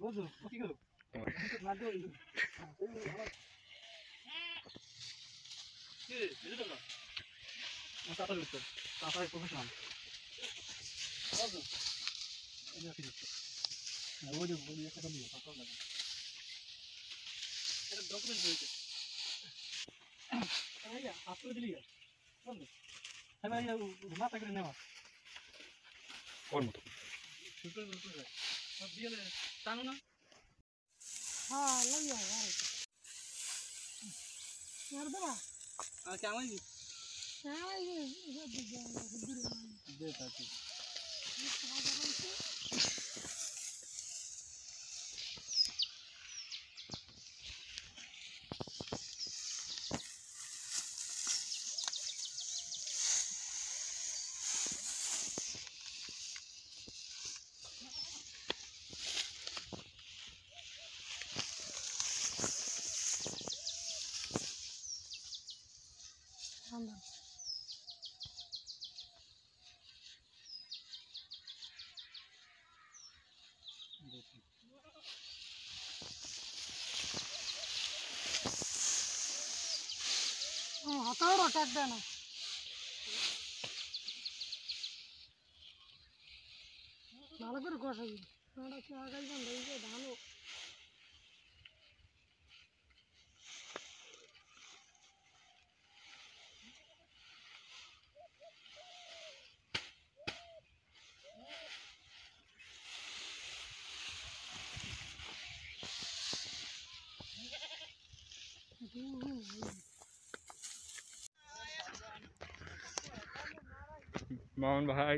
বুঝো ও কি করো না দিও কি এটা তো না টাটা দিতে টাটা প্রফেশনাল বুঝো এটা কি দিতে ওই যে বলি একটা দিও টাটা লাগে এটা ডকুমেন্ট দিতে আইয়া আপনি দিলি বুঝো আমি মাথা করে নেওয়া কোন মতো শুরু করে আর দিয়ে টানো না হ্যাঁ লাগিয়া ভাই মার দেবা আর কেমন হ্যাঁ এই যে দূরে দে তাতে আমরা হাতাও আটাক দেয় না ভালো করে কষাই আমরা কি আগাই যান এই যে ধানও মোহন ভাই